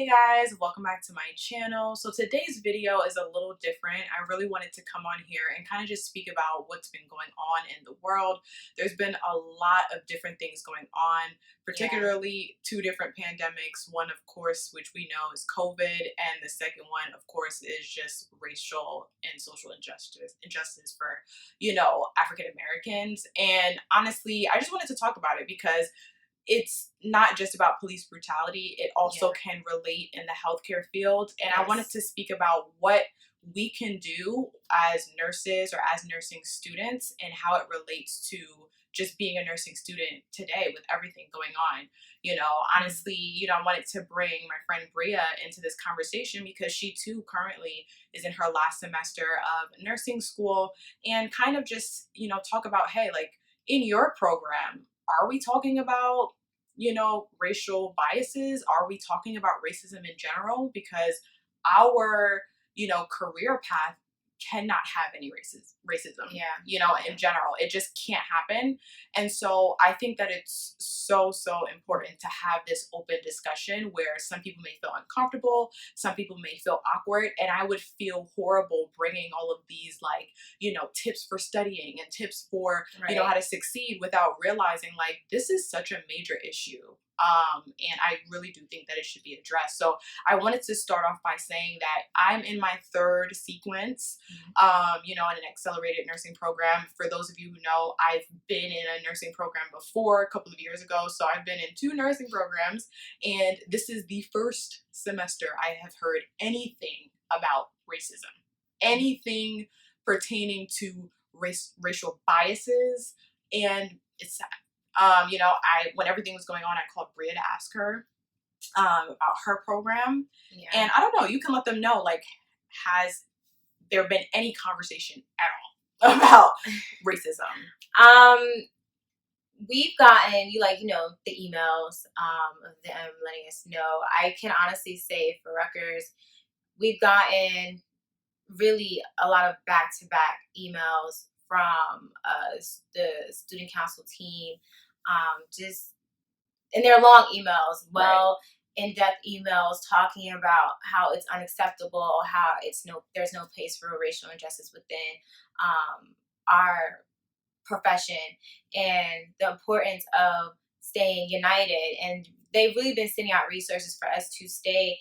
Hey guys, welcome back to my channel. So today's video is a little different. I really wanted to come on here and kind of just speak about what's been going on in the world. There's been a lot of different things going on, particularly two different pandemics. One, of course, which we know is COVID, and the second one, of course, is just racial and social injustice for, African Americans. And honestly, I just wanted to talk about it because it's not just about police brutality. It also can relate in the healthcare field. And I wanted to speak about what we can do as nurses or as nursing students and how it relates to just being a nursing student today with everything going on. Honestly, I wanted to bring my friend Bria into this conversation because she too currently is in her last semester of nursing school, and kind of just, talk about, hey, like in your program, are we talking about, racial biases? Are we talking about racism in general? Because our, career path cannot have any racism, in general. It just can't happen. And so I think that it's so important to have this open discussion where some people may feel uncomfortable, some people may feel awkward, and I would feel horrible bringing all of these tips for studying and tips for how to succeed without realizing this is such a major issue. And I really do think that it should be addressed. So I wanted to start off by saying that I'm in my third sequence, in an accelerated nursing program. For those of you who know, I've been in a nursing program before a couple of years ago. So I've been in two nursing programs, and this is the first semester I have heard anything about racism, anything pertaining to racial biases, and it's sad. When everything was going on, I called Bria to ask her about her program. And I don't know, you can let them know, has there been any conversation at all about racism? We've gotten the emails of them letting us know. I can honestly say for Rutgers, we've gotten really a lot of back-to-back emails from the student council team, and they're long emails, in-depth emails talking about how it's unacceptable, how there's no place for racial injustice within our profession, and the importance of staying united. And they've really been sending out resources for us to stay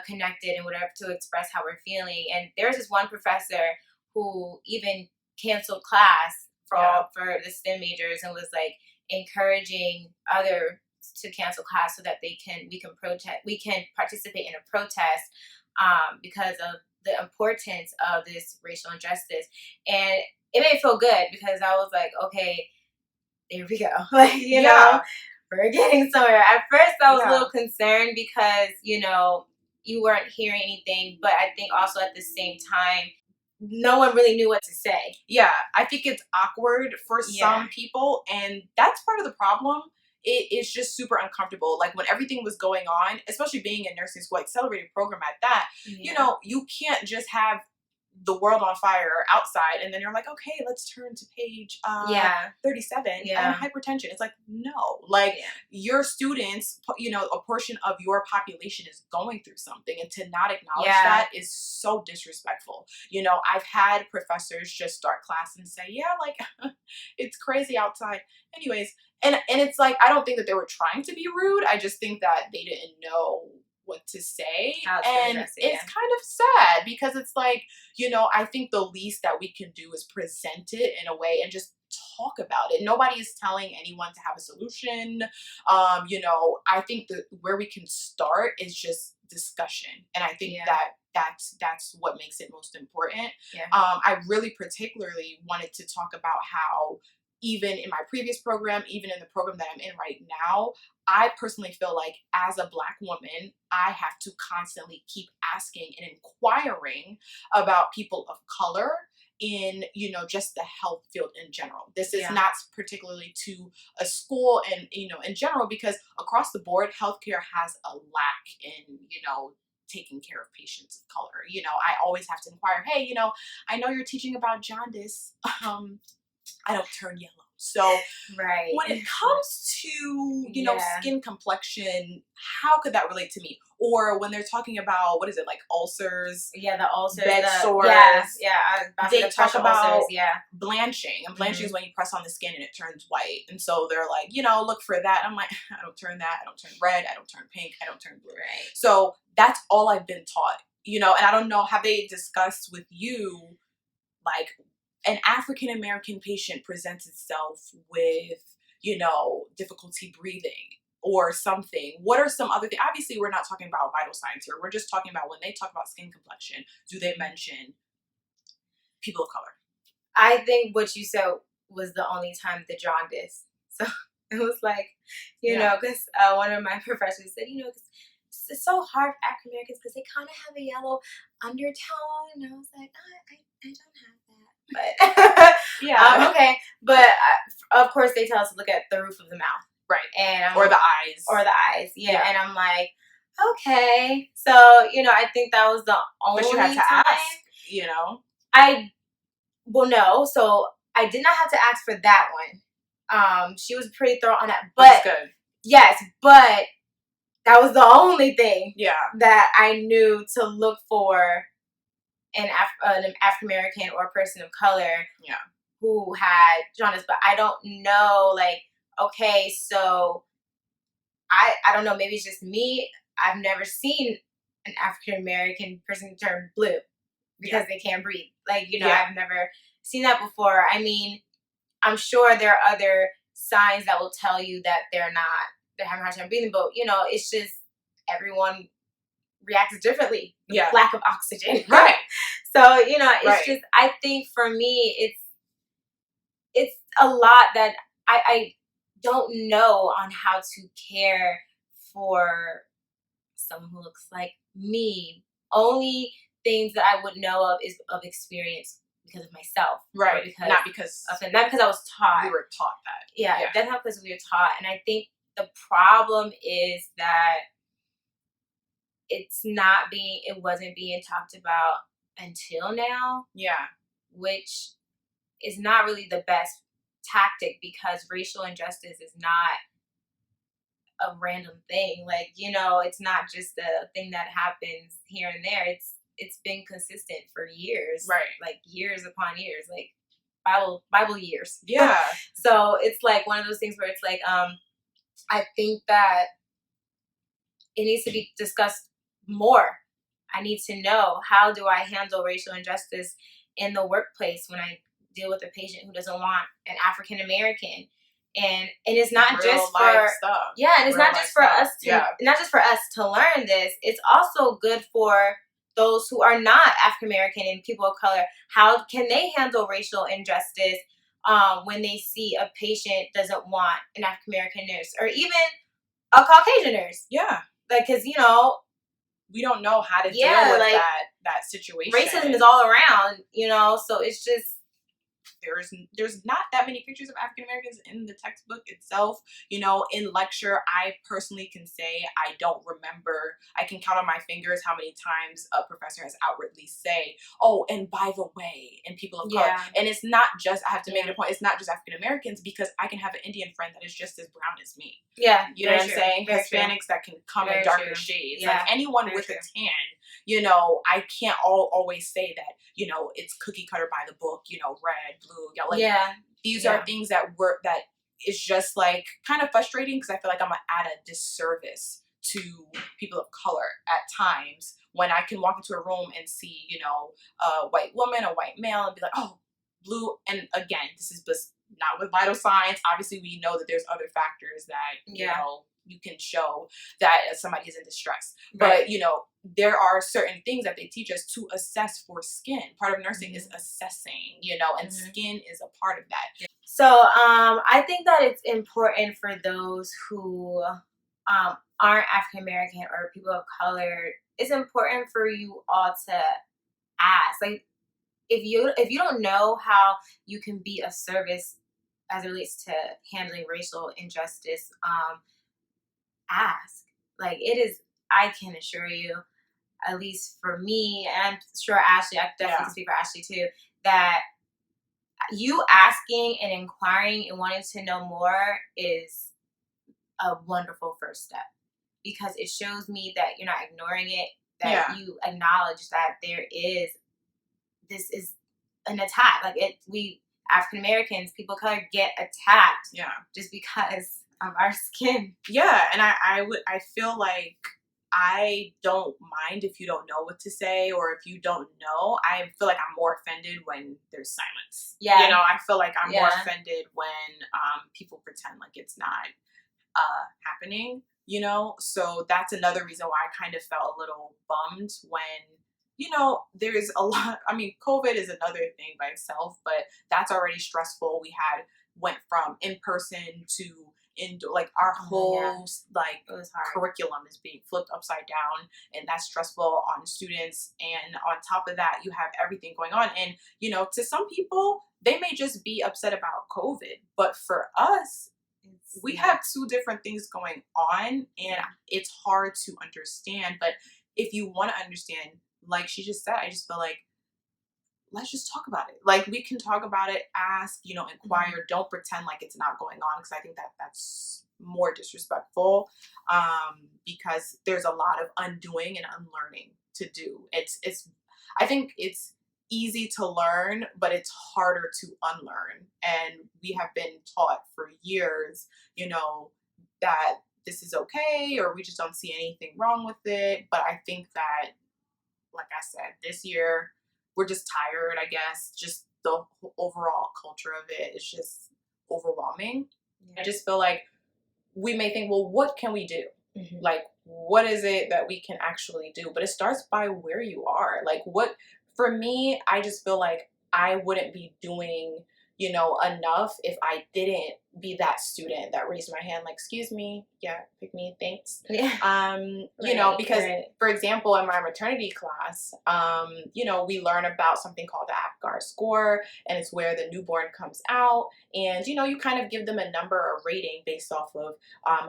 connected and whatever, to express how we're feeling. And there's this one professor who even canceled class for the STEM majors and was encouraging others to cancel class so that we can participate in a protest because of the importance of this racial injustice. And it made me feel good because I was like, okay, there we go. We're getting somewhere. At first I was a little concerned because, you weren't hearing anything, but I think also at the same time, no one really knew what to say. Yeah, I think it's awkward for some people, and that's part of the problem. It is just super uncomfortable. When everything was going on, especially being in nursing school, accelerated program at that, you can't just have the world on fire outside and then you're like, okay, let's turn to page 37 and hypertension. It's no, your students, a portion of your population is going through something, and to not acknowledge that is so disrespectful. I've had professors just start class and say, it's crazy outside. Anyways, and it's I don't think that they were trying to be rude. I just think that they didn't know what to say, and it's kind of sad because it's I think the least that we can do is present it in a way and just talk about it. Nobody is telling anyone to have a solution. I think that where we can start is just discussion, and I think that's what makes it most important. I really particularly wanted to talk about how, even in my previous program, even in the program that I'm in right now, I personally feel as a Black woman, I have to constantly keep asking and inquiring about people of color in, just the health field in general. This is not particularly to a school and, in general, because across the board, healthcare has a lack in, taking care of patients of color. I always have to inquire, hey, I know you're teaching about jaundice. I don't turn yellow, So Right. when it comes to, you know, Yeah. skin complexion, how could that relate to me? Or when they're talking about, what is it, like ulcers, Yeah, the ulcers, bed sores. yeah. I was about to say They the talk pressure about ulcers, yeah. blanching, and blanching is when you press on the skin and it turns white. And so they're like, you know, look for that. I'm like, I don't turn that. I don't turn red. I don't turn pink. I don't turn blue. Right. So that's all I've been taught, you know. And I don't know, have they discussed with you, like, an African American patient presents itself with, you know, difficulty breathing or something? What are some other things? Obviously, we're not talking about vital signs here. We're just talking about when they talk about skin complexion, do they mention people of color? I think what you said was the only time the jaundice. So it was like, you know, because one of my professors said, you know, it's so hard for African Americans because they kind of have a yellow undertone. And I was like, I don't have that. But okay. But of course, they tell us to look at the roof of the mouth. Right. And or the eyes. Or the eyes. Yeah. And I'm like, okay. So, you know, I think that was the only But you had to time, ask, you know? Well, no. So I did not have to ask for that one. She was pretty thorough on that. But good. Yes, but that was the only thing that I knew to look for an African American or a person of color who had jaundice. But I don't know, like, okay, so I don't know, maybe it's just me. I've never seen an African American person turn blue because they can't breathe. Like, you know, I've never seen that before. I mean, I'm sure there are other signs that will tell you that they're having a hard time breathing, but, you know, it's just everyone reacts differently. Lack of oxygen. Right. So, you know, it's just, I think for me, it's a lot that I don't know on how to care for someone who looks like me. Only things that I would know of is of experience because of myself. Right. Because not because I was taught. We were taught that. Yeah, that's not because we were taught. And I think the problem is that it wasn't being talked about until now. Yeah. Which is not really the best tactic because racial injustice is not a random thing. Like, you know, it's not just a thing that happens here and there. It's been consistent for years. Right. Like years upon years. Like Bible years. Yeah. So it's like one of those things where it's like, I think that it needs to be discussed more. I need to know, how do I handle racial injustice in the workplace when I deal with a patient who doesn't want an African American? And it's not Real just life for stuff. Yeah, and it's Real not just for stuff. us to not just for us to learn this. It's also good for those who are not African American and people of color. How can they handle racial injustice when they see a patient doesn't want an African American nurse or even a Caucasian nurse? Yeah. Like, because, you know, we don't know how to deal with like, that situation. Racism is all around, you know, so it's just there's not that many pictures of African Americans in the textbook itself. You know, in lecture, I personally can say I don't remember. I can count on my fingers how many times a professor has outwardly say, "Oh, and by the way," and people of color. And it's not just, I have to make it a point, it's not just African Americans, because I can have an Indian friend that is just as brown as me. Yeah, you know what I'm saying? Hispanics that can come in darker shades. Like anyone with a tan. You know, I can't always say that, you know, it's cookie cutter by the book, you know, red, blue, yellow. Like, these are things that is just like kind of frustrating, because I feel like I'm at a disservice to people of color at times when I can walk into a room and see, you know, a white woman, a white male, and be like, oh, blue. And again, this is just not with vital signs. Obviously, we know that there's other factors that, you know, you can show that somebody is in distress. But, you know, there are certain things that they teach us to assess for skin. Part of nursing is assessing, you know, and skin is a part of that. So I think that it's important for those who aren't African American or people of color. It's important for you all to ask. Like, if you don't know how you can be of service as it relates to handling racial injustice, ask. Like, it is, I can assure you, at least for me, and I'm sure Ashley, I definitely can speak for Ashley too, that you asking and inquiring and wanting to know more is a wonderful first step, because it shows me that you're not ignoring it, that you acknowledge that this is an attack. Like we African Americans, people of color, get attacked just because of our skin. Yeah, and I feel like I don't mind if you don't know what to say, or if you don't know. I feel like I'm more offended when there's silence. Yeah. You know, I feel like I'm more offended when people pretend like it's not happening, you know? So that's another reason why I kind of felt a little bummed when, you know, there's a lot. I mean, COVID is another thing by itself, but that's already stressful. We went from in person to indoor, like our whole like curriculum is being flipped upside down, and that's stressful on students. And on top of that, you have everything going on. And, you know, to some people, they may just be upset about COVID, but for us, we have two different things going on, and it's hard to understand. But if you want to understand, like she just said, I just feel like, let's just talk about it. Like, we can talk about it, ask, you know, inquire. Don't pretend like it's not going on, because I think that that's more disrespectful, because there's a lot of undoing and unlearning to do. I think it's easy to learn, but it's harder to unlearn. And we have been taught for years, you know, that this is okay, or we just don't see anything wrong with it. But I think that, like I said, this year we're just tired, I guess. Just the overall culture of it is just overwhelming. I just feel like we may think, well, what can we do? Like, what is it that we can actually do? But it starts by where you are. Like, for me, I just feel like I wouldn't be doing, you know, enough if I didn't be that student that raised my hand, like, excuse me, pick me, thanks. You know, because for example, in my maternity class, you know, we learn about something called the APGAR score, and it's where the newborn comes out, and, you know, you kind of give them a number or rating based off of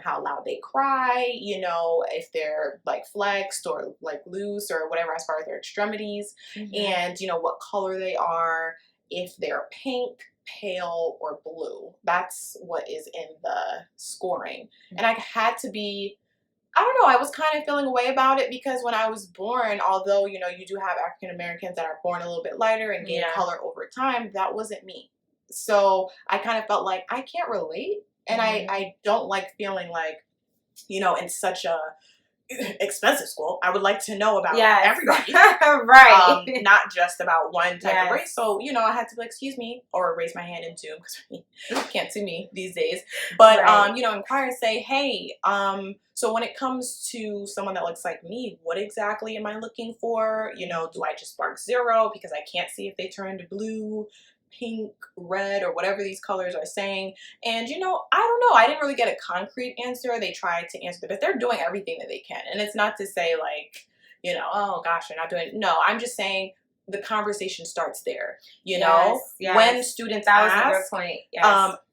how loud they cry, you know, if they're like flexed or like loose or whatever as far as their extremities, and, you know, what color they are, if they're pink, pale, or blue. That's what is in the scoring. And I had to be, I don't know, I was kind of feeling a way about it, because when I was born, although, you know, you do have African Americans that are born a little bit lighter and gain color over time, that wasn't me. So I kind of felt like I can't relate. And I don't like feeling like, you know, in such a expensive school, I would like to know about everybody. Right. Not just about one type of race. So, you know, I had to be like, excuse me, or raise my hand in Zoom, because you can't see me these days. But, you know, inquire and say, hey, so when it comes to someone that looks like me, what exactly am I looking for? You know, do I just mark 0 because I can't see if they turn to blue, pink, red, or whatever these colors are saying? And, you know, I don't know. I didn't really get a concrete answer. They tried to answer, but they're doing everything that they can. And it's not to say like, you know, oh gosh, they're not doing it. No, I'm just saying the conversation starts there. You know, when students ask,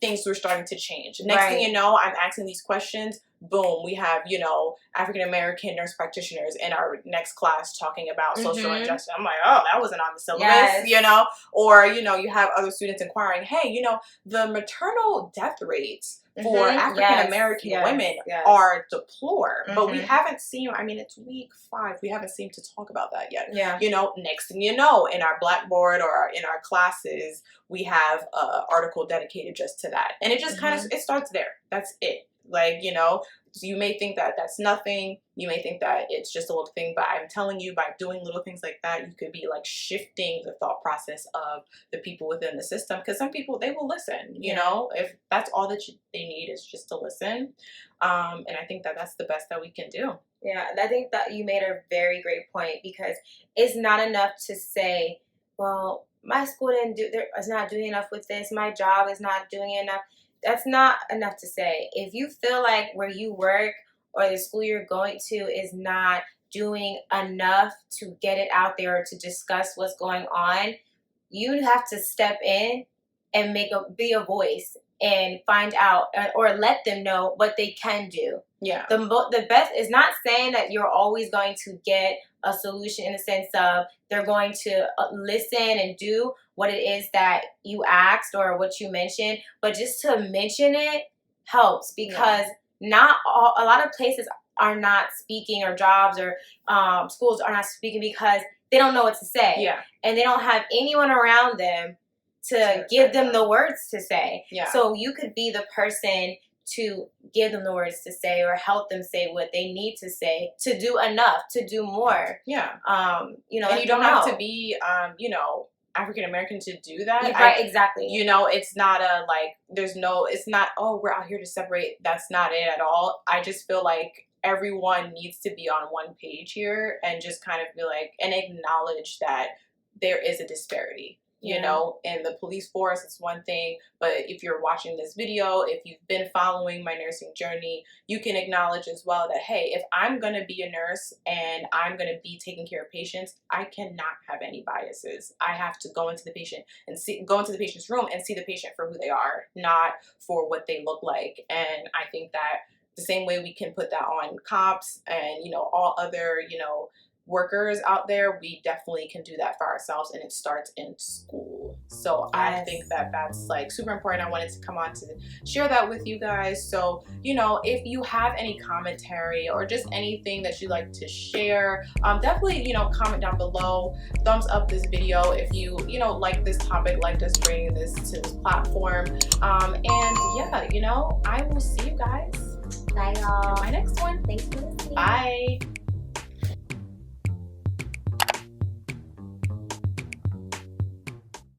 things were starting to change. Next thing you know, I'm asking these questions. Boom, we have, you know, African American nurse practitioners in our next class talking about social injustice. I'm like, oh, that wasn't on the syllabus, you know? Or, you know, you have other students inquiring, hey, you know, the maternal death rates for African American women are deplorable, but we haven't seen, I mean, it's week 5. We haven't seemed to talk about that yet. You know, next thing you know, in our Blackboard or in our classes, we have an article dedicated just to that. And it just kind of, it starts there. That's it. Like, you know, so you may think that that's nothing. You may think that it's just a little thing, but I'm telling you, by doing little things like that, you could be like shifting the thought process of the people within the system. Because some people, they will listen, you know, if that's all that they need is just to listen. And I think that that's the best that we can do. Yeah, I think that you made a very great point, because it's not enough to say, well, my school is not doing enough with this. My job is not doing enough. That's not enough to say. If you feel like where you work or the school you're going to is not doing enough to get it out there or to discuss what's going on, you have to step in and be a voice and find out or let them know what they can do. Yeah. The best is not saying that you're always going to get a solution in the sense of they're going to listen and do what it is that you asked or what you mentioned, but just to mention it helps, because a lot of places are not speaking, or jobs or schools are not speaking because they don't know what to say. Yeah. And they don't have anyone around them to give them the words to say. Yeah. So you could be the person to give them the words to say, or help them say what they need to say, to do enough, to do more. Yeah. You know, and you don't have to be, you know, African American to do that. Right, exactly. You know, it's not a, like, it's not, oh, we're out here to separate. That's not it at all. I just feel like everyone needs to be on one page here and just kind of be like, and acknowledge that there is a disparity. You know, in the police force, it's one thing, but if you're watching this video, if you've been following my nursing journey, you can acknowledge as well that, hey, if I'm going to be a nurse and I'm going to be taking care of patients, I cannot have any biases. I have to go into the patient and go into the patient's room and see the patient for who they are, not for what they look like. And I think that the same way we can put that on cops and, you know, all other, you know, workers out there, we definitely can do that for ourselves, and it starts in school. So I think that that's like super important. I wanted to come on to share that with you guys. So, you know, if you have any commentary or just anything that you'd like to share, definitely, you know, comment down below. Thumbs up this video if you know, like this topic, liked us bringing this to this platform. And yeah, you know, I will see you guys. Bye, y'all. In my next one. Thanks for listening. Bye.